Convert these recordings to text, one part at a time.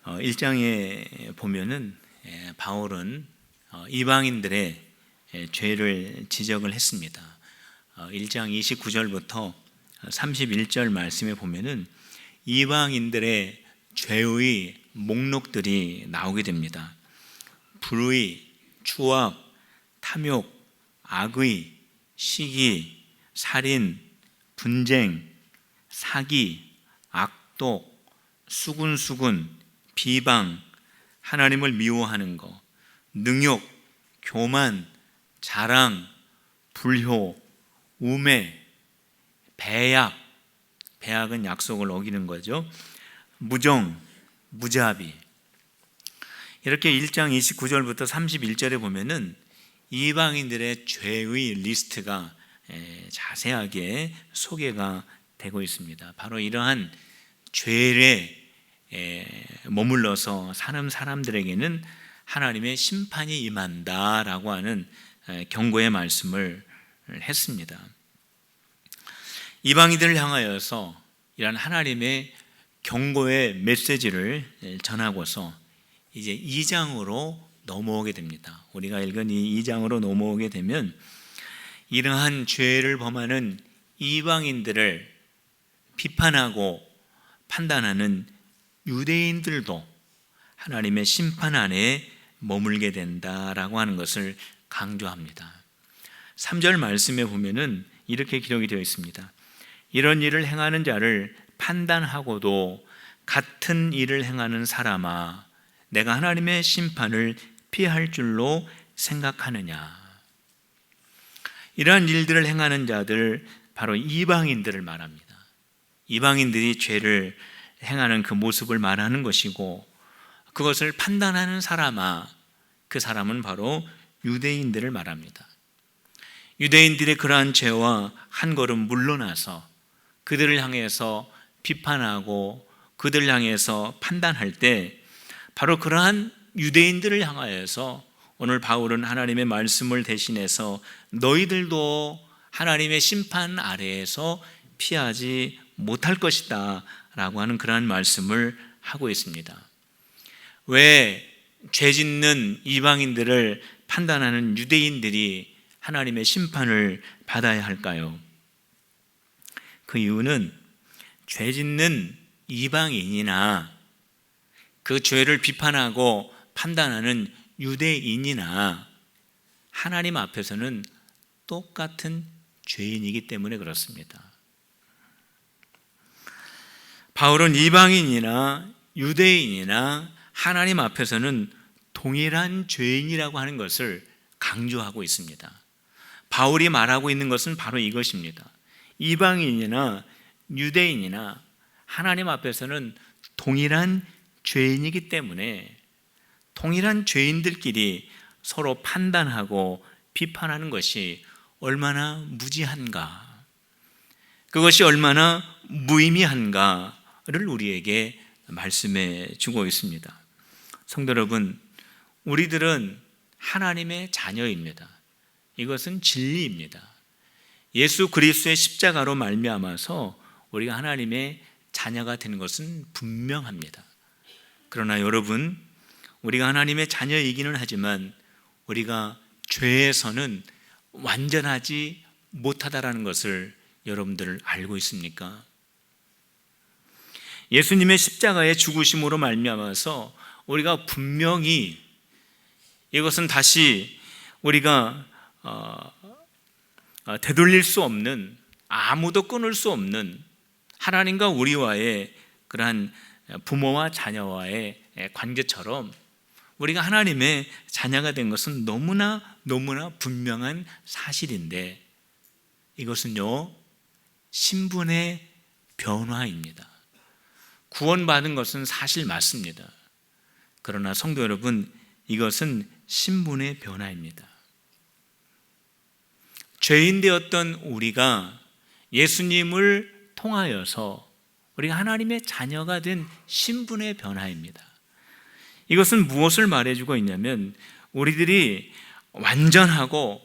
1장에 보면은 바울은 이방인들의 죄를 지적을 했습니다. 1장 29절부터 31절 말씀에 보면은 이방인들의 죄의 목록들이 나오게 됩니다. 불의, 추악, 탐욕, 악의, 시기, 살인, 분쟁, 사기, 악독, 수군수군, 비방, 하나님을 미워하는 것, 능욕, 교만, 자랑, 불효, 우매, 배약, 배약은 약속을 어기는 거죠. 무정, 무자비. 이렇게 1장 29절부터 31절에 보면은 이방인들의 죄의 리스트가 자세하게 소개가 되고 있습니다. 바로 이러한 죄에 머물러서 사는 사람들에게는 하나님의 심판이 임한다라고 하는 경고의 말씀을 했습니다. 이방인들을 향하여서 이런 하나님의 경고의 메시지를 전하고서 이제 2장으로 넘어오게 됩니다. 우리가 읽은 이 2장으로 넘어오게 되면 이러한 죄를 범하는 이방인들을 비판하고 판단하는 유대인들도 하나님의 심판 안에 머물게 된다라고 하는 것을 강조합니다. 3절 말씀에 보면은 이렇게 기록이 되어 있습니다. 이런 일을 행하는 자를 판단하고도 같은 일을 행하는 사람아, 내가 하나님의 심판을 피할 줄로 생각하느냐. 이러한 일들을 행하는 자들, 바로 이방인들을 말합니다. 이방인들이 죄를 행하는 그 모습을 말하는 것이고, 그것을 판단하는 사람아, 그 사람은 바로 유대인들을 말합니다. 유대인들의 그러한 죄와 한 걸음 물러나서 그들을 향해서 비판하고 그들을 향해서 판단할 때 바로 그러한 유대인들을 향하여서 오늘 바울은 하나님의 말씀을 대신해서 너희들도 하나님의 심판 아래에서 피하지 못할 것이다 라고 하는 그러한 말씀을 하고 있습니다. 왜 죄 짓는 이방인들을 판단하는 유대인들이 하나님의 심판을 받아야 할까요? 그 이유는 죄 짓는 이방인이나 그 죄를 비판하고 판단하는 유대인이나 하나님 앞에서는 똑같은 죄인이기 때문에 그렇습니다. 바울은 이방인이나 유대인이나 하나님 앞에서는 동일한 죄인이라고 하는 것을 강조하고 있습니다. 바울이 말하고 있는 것은 바로 이것입니다. 이방인이나 유대인이나 하나님 앞에서는 동일한 죄인이기 때문에 동일한 죄인들끼리 서로 판단하고 비판하는 것이 얼마나 무지한가, 그것이 얼마나 무의미한가를 우리에게 말씀해 주고 있습니다. 성도 여러분, 우리들은 하나님의 자녀입니다. 이것은 진리입니다. 예수 그리스도의 십자가로 말미암아서 우리가 하나님의 자녀가 되는 것은 분명합니다. 그러나 여러분, 우리가 하나님의 자녀이기는 하지만 우리가 죄에서는 완전하지 못하다라는 것을 여러분들 알고 있습니까? 예수님의 십자가의 죽으심으로 말미암아서 우리가 분명히 이것은 다시 우리가 되돌릴 수 없는, 아무도 끊을 수 없는 하나님과 우리와의 그러한 부모와 자녀와의 관계처럼 우리가 하나님의 자녀가 된 것은 너무나 분명한 사실인데, 이것은요 신분의 변화입니다. 구원받은 것은 사실 맞습니다. 그러나 성도 여러분, 이것은 신분의 변화입니다. 죄인 되었던 우리가 예수님을 통하여서 우리가 하나님의 자녀가 된 신분의 변화입니다. 이것은 무엇을 말해주고 있냐면, 우리들이 완전하고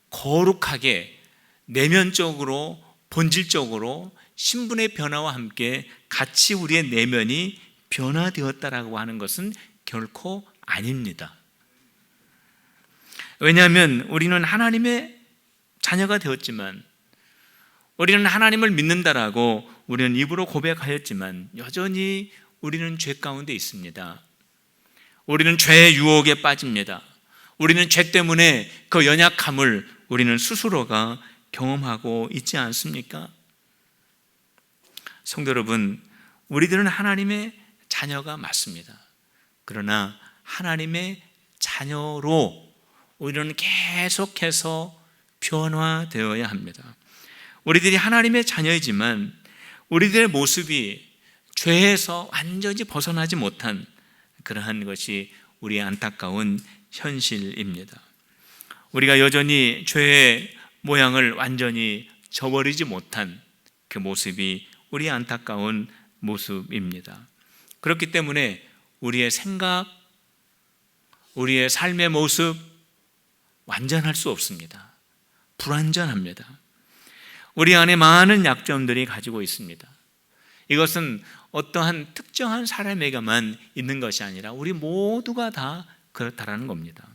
거룩하게 내면적으로 본질적으로 신분의 변화와 함께 같이 우리의 내면이 변화되었다라고 하는 것은 결코 아닙니다. 왜냐하면 우리는 하나님의 자녀가 되었지만, 우리는 하나님을 믿는다라고 우리는 입으로 고백하였지만 여전히 우리는 죄 가운데 있습니다. 우리는 죄의 유혹에 빠집니다. 우리는 죄 때문에 그 연약함을 우리는 스스로가 경험하고 있지 않습니까? 성도 여러분, 우리들은 하나님의 자녀가 맞습니다. 그러나 하나님의 자녀로 우리는 계속해서 변화되어야 합니다. 우리들이 하나님의 자녀이지만 우리들의 모습이 죄에서 완전히 벗어나지 못한 그러한 것이 우리의 안타까운 현실입니다. 우리가 여전히 죄의 모양을 완전히 저버리지 못한 그 모습이 우리의 안타까운 모습입니다. 그렇기 때문에 우리의 생각, 우리의 삶의 모습 완전할 수 없습니다. 불완전합니다. 우리 안에 많은 약점들이 가지고 있습니다. 이것은 어떠한 특정한 사람에게만 있는 것이 아니라 우리 모두가 다 그렇다라는 겁니다.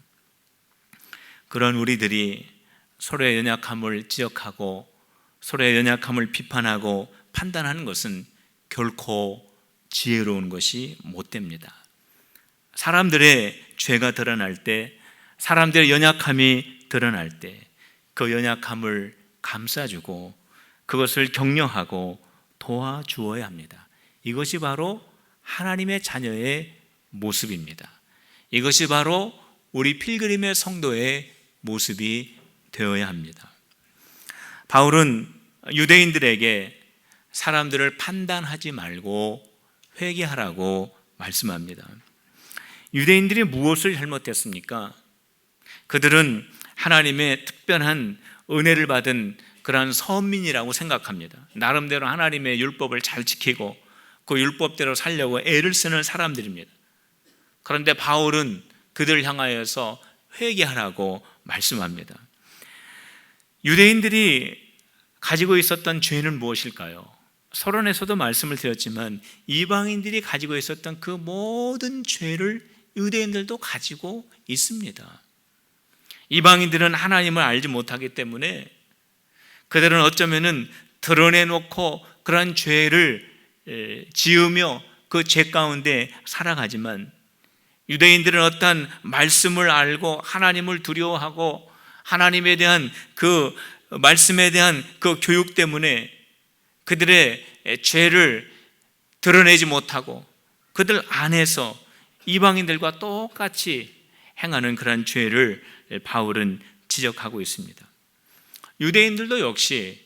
그런 우리들이 서로의 연약함을 지적하고 서로의 연약함을 비판하고 판단하는 것은 결코 지혜로운 것이 못 됩니다. 사람들의 죄가 드러날 때, 사람들의 연약함이 드러날 때 그 연약함을 감싸주고 그것을 격려하고 도와주어야 합니다. 이것이 바로 하나님의 자녀의 모습입니다. 이것이 바로 우리 필그림의 성도의 모습이 되어야 합니다. 바울은 유대인들에게 사람들을 판단하지 말고 회개하라고 말씀합니다. 유대인들이 무엇을 잘못했습니까? 그들은 하나님의 특별한 은혜를 받은 그러한 선민이라고 생각합니다. 나름대로 하나님의 율법을 잘 지키고 그 율법대로 살려고 애를 쓰는 사람들입니다. 그런데 바울은 그들을 향하여서 회개하라고 말씀합니다. 유대인들이 가지고 있었던 죄는 무엇일까요? 서론에서도 말씀을 드렸지만 이방인들이 가지고 있었던 그 모든 죄를 유대인들도 가지고 있습니다. 이방인들은 하나님을 알지 못하기 때문에 그들은 어쩌면은 드러내놓고 그런 죄를 지으며 그 죄 가운데 살아가지만 유대인들은 어떤 말씀을 알고 하나님을 두려워하고 하나님에 대한 그 말씀에 대한 그 교육 때문에 그들의 죄를 드러내지 못하고 그들 안에서 이방인들과 똑같이 행하는 그런 죄를 바울은 지적하고 있습니다. 유대인들도 역시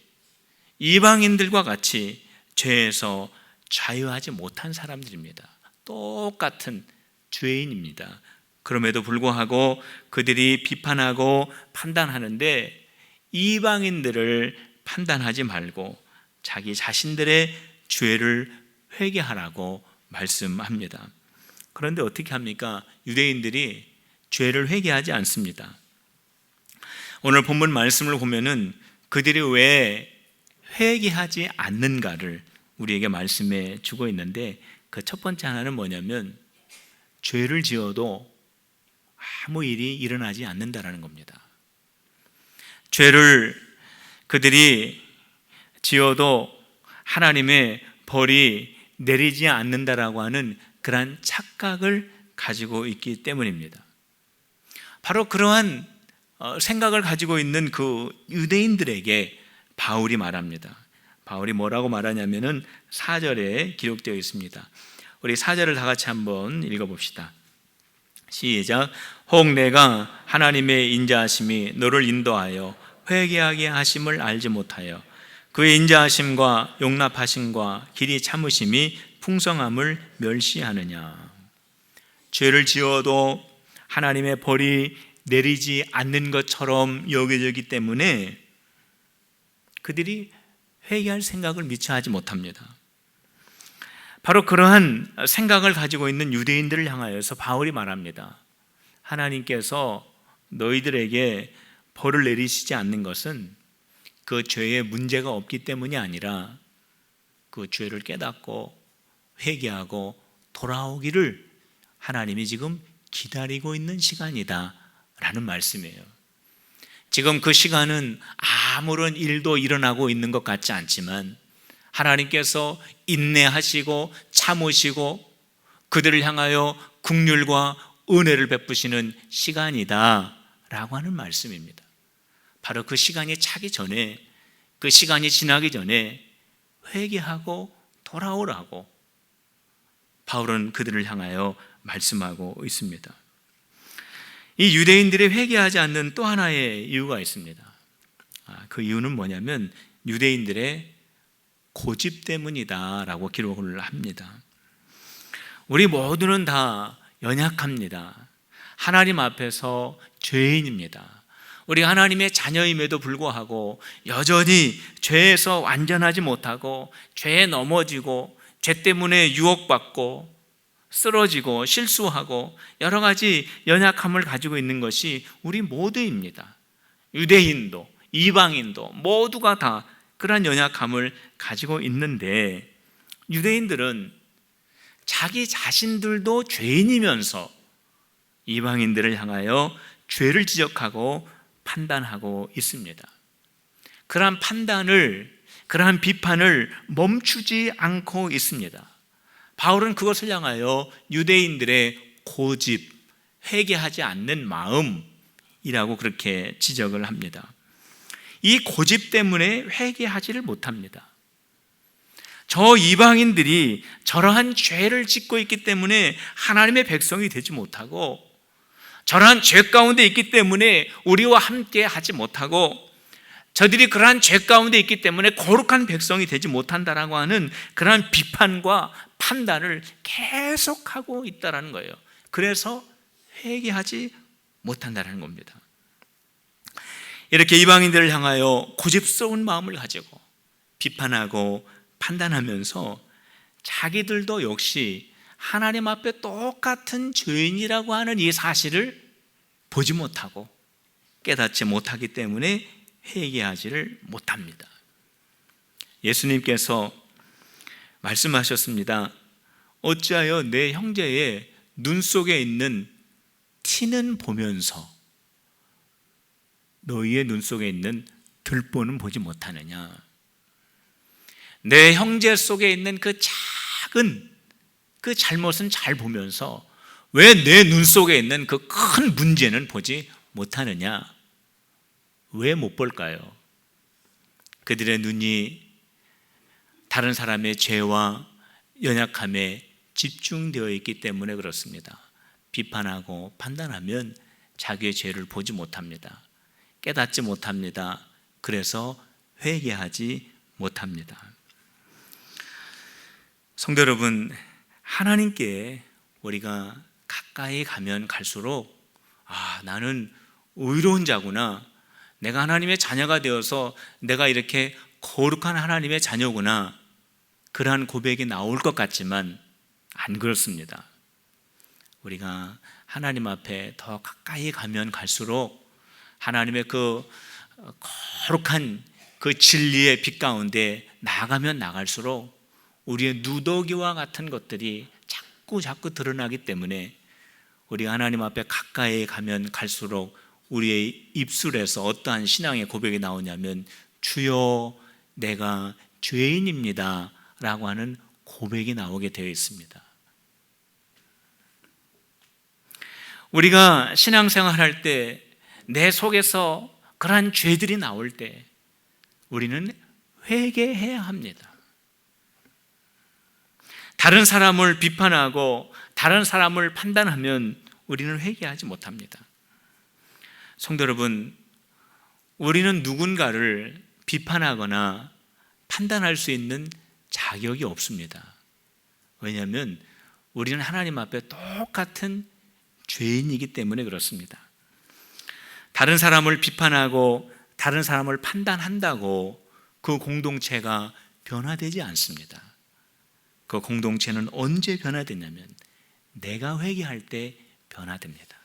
이방인들과 같이 죄에서 자유하지 못한 사람들입니다. 똑같은 죄인입니다. 그럼에도 불구하고 그들이 비판하고 판단하는데 이방인들을 판단하지 말고 자기 자신들의 죄를 회개하라고 말씀합니다. 그런데 어떻게 합니까? 유대인들이 죄를 회개하지 않습니다. 오늘 본문 말씀을 보면은 그들이 왜 회개하지 않는가를 우리에게 말씀해 주고 있는데 그 첫 번째 하나는 뭐냐면 죄를 지어도 아무 일이 일어나지 않는다라는 겁니다. 죄를 그들이 지어도 하나님의 벌이 내리지 않는다라고 하는 그러한 착각을 가지고 있기 때문입니다. 바로 그러한 생각을 가지고 있는 그 유대인들에게 바울이 말합니다. 바울이 뭐라고 말하냐면은 4절에 기록되어 있습니다. 우리 4절을 다 같이 한번 읽어봅시다. 시작. 혹 내가 하나님의 인자하심이 너를 인도하여 회개하게 하심을 알지 못하여 그의 인자하심과 용납하심과 길이 참으심이 풍성함을 멸시하느냐. 죄를 지어도 하나님의 벌이 내리지 않는 것처럼 여겨지기 때문에 그들이 회개할 생각을 미처 하지 못합니다. 바로 그러한 생각을 가지고 있는 유대인들을 향하여서 바울이 말합니다. 하나님께서 너희들에게 벌을 내리시지 않는 것은 그 죄에 문제가 없기 때문이 아니라 그 죄를 깨닫고 회개하고 돌아오기를 하나님이 지금 기다리고 있는 시간이다 라는 말씀이에요. 지금 그 시간은 아무런 일도 일어나고 있는 것 같지 않지만 하나님께서 인내하시고 참으시고 그들을 향하여 긍휼과 은혜를 베푸시는 시간이다 라고 하는 말씀입니다. 바로 그 시간이 차기 전에, 그 시간이 지나기 전에 회개하고 돌아오라고 바울은 그들을 향하여 말씀하고 있습니다. 이 유대인들이 회개하지 않는 또 하나의 이유가 있습니다. 그 이유는 뭐냐면 유대인들의 고집 때문이다라고 기록을 합니다. 우리 모두는 다 연약합니다. 하나님 앞에서 죄인입니다. 우리 하나님의 자녀임에도 불구하고 여전히 죄에서 완전하지 못하고 죄에 넘어지고 죄 때문에 유혹받고 쓰러지고 실수하고 여러 가지 연약함을 가지고 있는 것이 우리 모두입니다. 유대인도 이방인도 모두가 다 그러한 연약함을 가지고 있는데 유대인들은 자기 자신들도 죄인이면서 이방인들을 향하여 죄를 지적하고 판단하고 있습니다. 그러한 판단을, 그러한 비판을 멈추지 않고 있습니다. 바울은 그것을 향하여 유대인들의 고집, 회개하지 않는 마음이라고 그렇게 지적을 합니다. 이 고집 때문에 회개하지를 못합니다. 저 이방인들이 저러한 죄를 짓고 있기 때문에 하나님의 백성이 되지 못하고 저러한 죄 가운데 있기 때문에 우리와 함께 하지 못하고 저들이 그러한 죄 가운데 있기 때문에 거룩한 백성이 되지 못한다라고 하는 그러한 비판과 판단을 계속하고 있다는 거예요. 그래서 회개하지 못한다는 겁니다. 이렇게 이방인들을 향하여 고집스러운 마음을 가지고 비판하고 판단하면서 자기들도 역시 하나님 앞에 똑같은 죄인이라고 하는 이 사실을 보지 못하고 깨닫지 못하기 때문에 회개하지를 못합니다. 예수님께서 말씀하셨습니다. 어찌하여 내 형제의 눈 속에 있는 티는 보면서 너희의 눈 속에 있는 들보는 보지 못하느냐. 내 형제 속에 있는 그 작은 그 잘못은 잘 보면서 왜 내 눈 속에 있는 그 큰 문제는 보지 못하느냐? 왜 못 볼까요? 그들의 눈이 다른 사람의 죄와 연약함에 집중되어 있기 때문에 그렇습니다. 비판하고 판단하면 자기의 죄를 보지 못합니다. 깨닫지 못합니다. 그래서 회개하지 못합니다. 성도 여러분, 하나님께 우리가 가까이 가면 갈수록 나는 의로운 자구나, 내가 하나님의 자녀가 되어서 내가 이렇게 거룩한 하나님의 자녀구나, 그러한 고백이 나올 것 같지만 안 그렇습니다. 우리가 하나님 앞에 더 가까이 가면 갈수록 하나님의 그 거룩한 그 진리의 빛 가운데 나가면 나갈수록 우리의 누더기와 같은 것들이 자꾸 드러나기 때문에 우리가 하나님 앞에 가까이 가면 갈수록 우리의 입술에서 어떠한 신앙의 고백이 나오냐면 주여 내가 죄인입니다 라고 하는 고백이 나오게 되어 있습니다. 우리가 신앙생활 할 때 내 속에서 그러한 죄들이 나올 때 우리는 회개해야 합니다. 다른 사람을 비판하고 다른 사람을 판단하면 우리는 회개하지 못합니다. 성도 여러분, 우리는 누군가를 비판하거나 판단할 수 있는 자격이 없습니다. 왜냐하면 우리는 하나님 앞에 똑같은 죄인이기 때문에 그렇습니다. 다른 사람을 비판하고 다른 사람을 판단한다고 그 공동체가 변화되지 않습니다. 그 공동체는 언제 변화되냐면 내가 회개할 때 변화됩니다.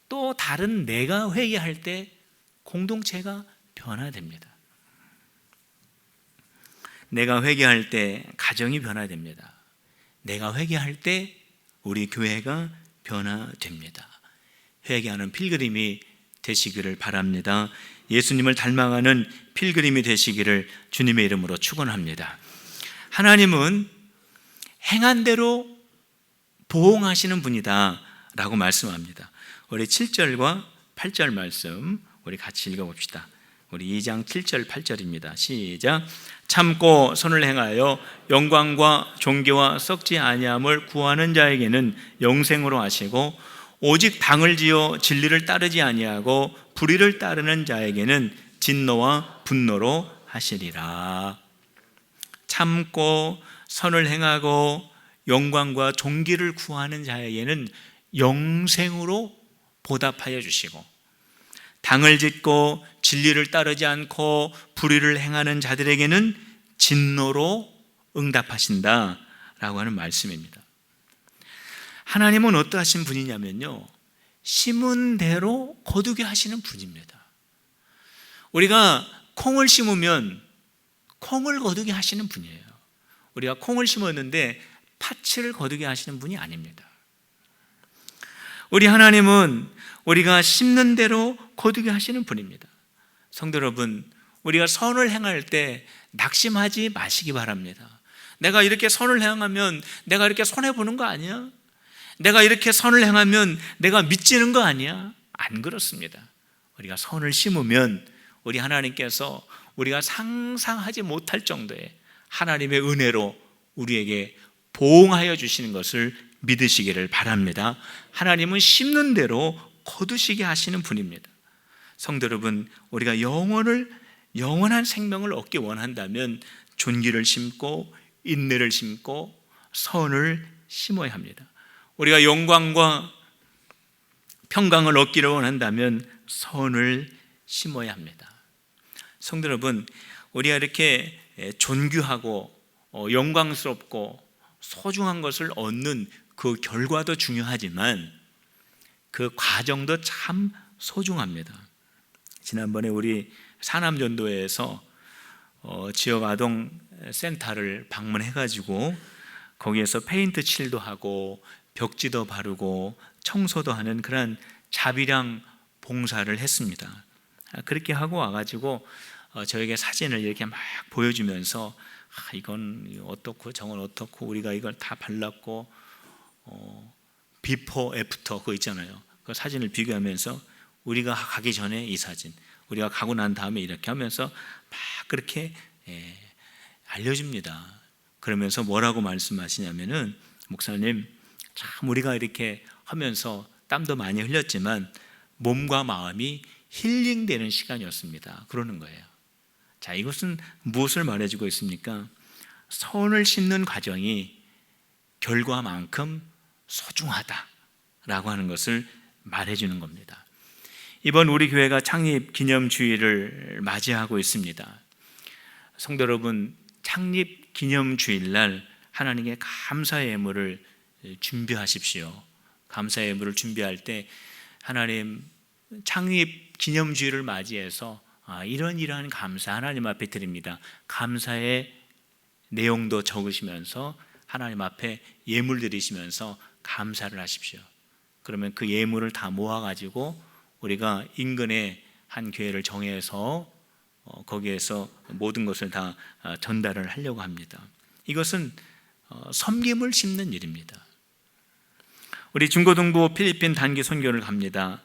또 다른 내가 회개할 때 공동체가 변화됩니다. 내가 회개할 때 가정이 변화됩니다. 내가 회개할 때 우리 교회가 변화됩니다. 회개하는 필그림이 되시기를 바랍니다. 예수님을 닮아가는 필그림이 되시기를 주님의 이름으로 축원합니다. 하나님은 행한 대로 보응하시는 분이다 라고 말씀합니다. 우리 7절과 8절 말씀 우리 같이 읽어봅시다. 우리 2장 7절 8절입니다. 시작. 참고 선을 행하여 영광과 존귀와 썩지 아니함을 구하는 자에게는 영생으로 하시고, 오직 당을 지어 진리를 따르지 아니하고 불의를 따르는 자에게는 진노와 분노로 하시리라. 참고 선을 행하고 영광과 존귀를 구하는 자에게는 영생으로 보답하여 주시고, 당을 짓고 진리를 따르지 않고 불의를 행하는 자들에게는 진노로 응답하신다라고 하는 말씀입니다. 하나님은 어떠하신 분이냐면요, 심은 대로 거두게 하시는 분입니다. 우리가 콩을 심으면 콩을 거두게 하시는 분이에요. 우리가 콩을 심었는데 팥을 거두게 하시는 분이 아닙니다. 우리 하나님은 우리가 심는 대로 거두게 하시는 분입니다. 성도 여러분, 우리가 선을 행할 때 낙심하지 마시기 바랍니다. 내가 이렇게 선을 행하면 내가 이렇게 손해보는 거 아니야? 내가 이렇게 선을 행하면 내가 미치는 거 아니야? 안 그렇습니다. 우리가 선을 심으면 우리 하나님께서 우리가 상상하지 못할 정도의 하나님의 은혜로 우리에게 보응하여 주시는 것을 믿으시기를 바랍니다. 하나님은 심는 대로 거두시게 하시는 분입니다. 성도 여러분, 우리가 영원한 생명을 얻기 원한다면 존귀를 심고 인내를 심고 선을 심어야 합니다. 우리가 영광과 평강을 얻기를 원한다면 선을 심어야 합니다. 성도 여러분, 우리가 이렇게 존귀하고 영광스럽고 소중한 것을 얻는 그 결과도 중요하지만 그 과정도 참 소중합니다. 지난번에 우리 상암전도회에서 지역 아동센터를 방문해가지고 거기에서 페인트 칠도 하고 벽지도 바르고 청소도 하는 그런 자비량 봉사를 했습니다. 그렇게 하고 와가지고 저에게 사진을 이렇게 막 보여주면서 이건 어떻고 저건 어떻고 우리가 이걸 다 발랐고 비포 애프터 그거 있잖아요. 그 사진을 비교하면서 우리가 가기 전에 이 사진, 우리가 가고 난 다음에 이렇게 하면서 막 그렇게 알려줍니다. 그러면서 뭐라고 말씀하시냐면은, 목사님 참 우리가 이렇게 하면서 땀도 많이 흘렸지만 몸과 마음이 힐링되는 시간이었습니다. 그러는 거예요. 자, 이것은 무엇을 말해주고 있습니까? 선을 심는 과정이 결과만큼 소중하다라고 하는 것을 말해주는 겁니다. 이번 우리 교회가 창립 기념주일을 맞이하고 있습니다. 성도 여러분, 창립 기념주일날 하나님께 감사의 예물을 준비하십시오. 감사의 예물을 준비할 때 하나님 창립 기념주일을 맞이해서 이러한 감사 하나님 앞에 드립니다. 감사의 내용도 적으시면서 하나님 앞에 예물 드리시면서 감사를 하십시오. 그러면 그 예물을 다 모아가지고 우리가 인근에 한 교회를 정해서 거기에서 모든 것을 다 전달을 하려고 합니다. 이것은 섬김을 심는 일입니다. 우리 중고등부 필리핀 단기 선교를 갑니다.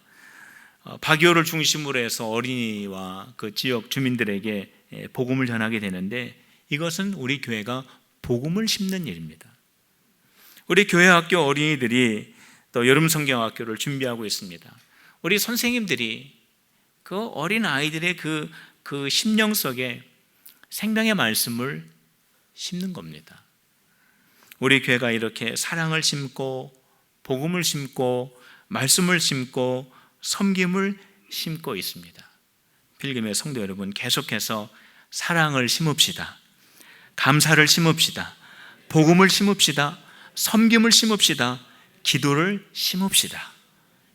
바교를 중심으로 해서 어린이와 그 지역 주민들에게 복음을 전하게 되는데, 이것은 우리 교회가 복음을 심는 일입니다. 우리 교회 학교 어린이들이 또 여름 성경학교를 준비하고 있습니다. 우리 선생님들이 그 어린 아이들의 그 심령 속에 생명의 말씀을 심는 겁니다. 우리 교회가 이렇게 사랑을 심고 복음을 심고 말씀을 심고 섬김을 심고 있습니다. 필금의 성도 여러분, 계속해서 사랑을 심읍시다. 감사를 심읍시다. 복음을 심읍시다. 섬김을 심읍시다. 기도를 심읍시다.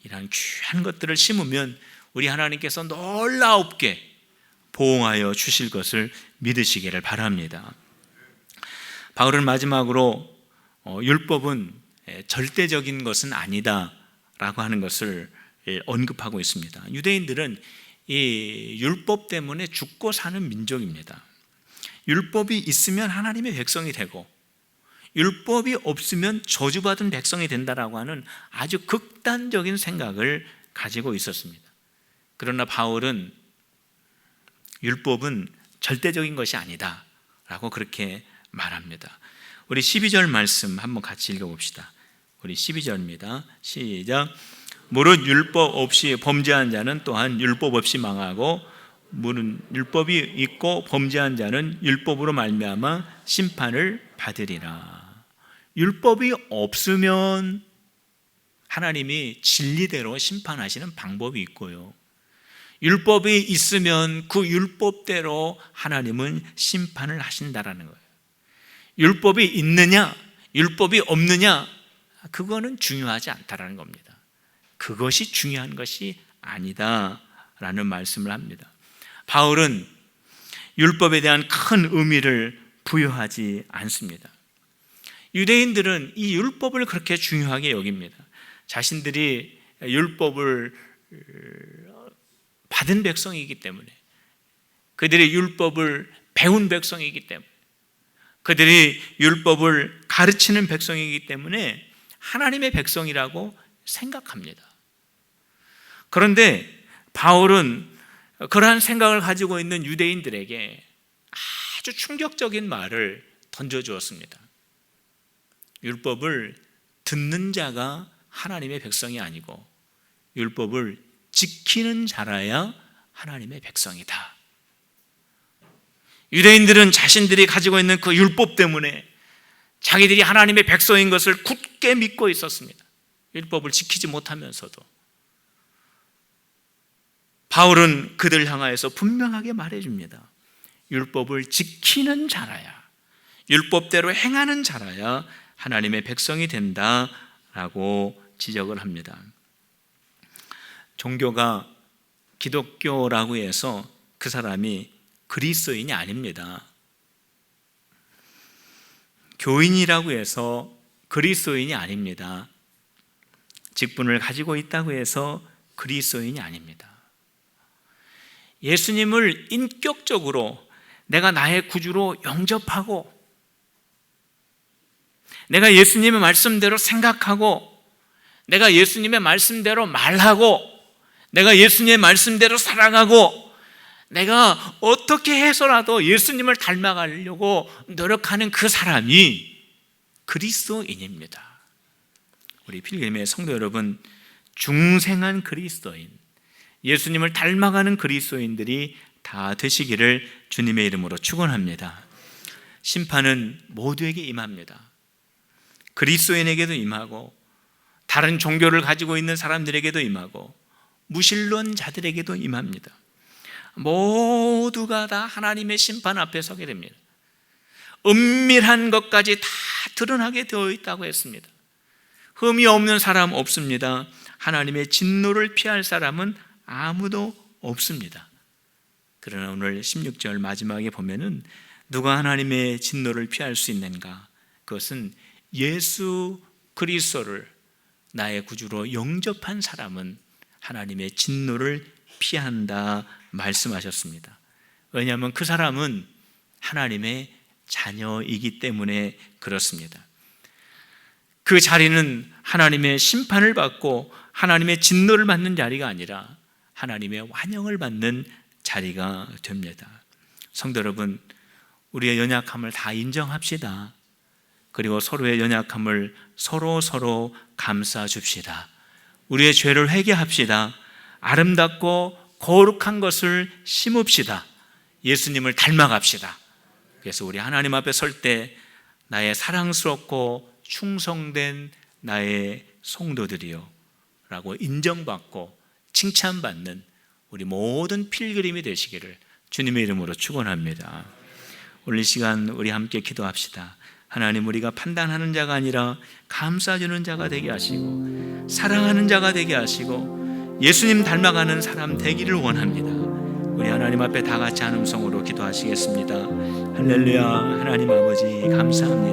이러한 귀한 것들을 심으면 우리 하나님께서 놀라웁게 보응하여 주실 것을 믿으시기를 바랍니다. 바울은 마지막으로 율법은 절대적인 것은 아니다라고 하는 것을 언급하고 있습니다. 유대인들은 이 율법 때문에 죽고 사는 민족입니다. 율법이 있으면 하나님의 백성이 되고 율법이 없으면 저주받은 백성이 된다라고 하는 아주 극단적인 생각을 가지고 있었습니다. 그러나 바울은 율법은 절대적인 것이 아니다 라고 그렇게 말합니다. 우리 12절 말씀 한번 같이 읽어봅시다. 우리 12절입니다. 시작. 무릇 율법 없이 범죄한 자는 또한 율법 없이 망하고 무릇 율법이 있고 범죄한 자는 율법으로 말미암아 심판을 받으리라. 율법이 없으면 하나님이 진리대로 심판하시는 방법이 있고요, 율법이 있으면 그 율법대로 하나님은 심판을 하신다라는 거예요. 율법이 있느냐 율법이 없느냐 그거는 중요하지 않다라는 겁니다. 그것이 중요한 것이 아니다라는 말씀을 합니다. 바울은 율법에 대한 큰 의미를 부여하지 않습니다. 유대인들은 이 율법을 그렇게 중요하게 여깁니다. 자신들이 율법을 받은 백성이기 때문에, 그들이 율법을 배운 백성이기 때문에, 그들이 율법을 가르치는 백성이기 때문에 하나님의 백성이라고 생각합니다. 그런데 바울은 그러한 생각을 가지고 있는 유대인들에게 아주 충격적인 말을 던져주었습니다. 율법을 듣는 자가 하나님의 백성이 아니고 율법을 지키는 자라야 하나님의 백성이다. 유대인들은 자신들이 가지고 있는 그 율법 때문에 자기들이 하나님의 백성인 것을 굳게 믿고 있었습니다. 율법을 지키지 못하면서도. 바울은 그들 향하여서 분명하게 말해줍니다. 율법을 지키는 자라야, 율법대로 행하는 자라야 하나님의 백성이 된다라고 지적을 합니다. 종교가 기독교라고 해서 그 사람이 그리스도인이 아닙니다. 교인이라고 해서 그리스도인이 아닙니다. 직분을 가지고 있다고 해서 그리스도인이 아닙니다. 예수님을 인격적으로 내가 나의 구주로 영접하고 내가 예수님의 말씀대로 생각하고 내가 예수님의 말씀대로 말하고 내가 예수님의 말씀대로 살아가고 내가 어떻게 해서라도 예수님을 닮아가려고 노력하는 그 사람이 그리스도인입니다. 우리 필그림의 성도 여러분, 중생한 그리스도인, 예수님을 닮아가는 그리스도인들이 다 되시기를 주님의 이름으로 축원합니다. 심판은 모두에게 임합니다. 그리스도인에게도 임하고 다른 종교를 가지고 있는 사람들에게도 임하고 무신론자들에게도 임합니다. 모두가 다 하나님의 심판 앞에 서게 됩니다. 은밀한 것까지 다 드러나게 되어 있다고 했습니다. 흠이 없는 사람 없습니다. 하나님의 진노를 피할 사람은 아무도 없습니다. 그러나 오늘 16절 마지막에 보면은 누가 하나님의 진노를 피할 수 있는가? 그것은 예수 그리스도를 나의 구주로 영접한 사람은 하나님의 진노를 피한다 말씀하셨습니다. 왜냐하면 그 사람은 하나님의 자녀이기 때문에 그렇습니다. 그 자리는 하나님의 심판을 받고 하나님의 진노를 받는 자리가 아니라 하나님의 완영을 받는 자리가 됩니다. 성도 여러분, 우리의 연약함을 다 인정합시다. 그리고 서로의 연약함을 서로 감싸 줍시다. 우리의 죄를 회개합시다. 아름답고 거룩한 것을 심읍시다. 예수님을 닮아갑시다. 그래서 우리 하나님 앞에 설 때 나의 사랑스럽고 충성된 나의 성도들이요 라고 인정받고 칭찬받는 우리 모든 필그림이 되시기를 주님의 이름으로 축원합니다. 오늘 이 시간 우리 함께 기도합시다. 하나님, 우리가 판단하는 자가 아니라 감싸주는 자가 되게 하시고 사랑하는 자가 되게 하시고 예수님 닮아가는 사람 되기를 원합니다. 우리 하나님 앞에 다 같이 한 음성으로 기도하시겠습니다. 할렐루야. 하나님 아버지 감사합니다.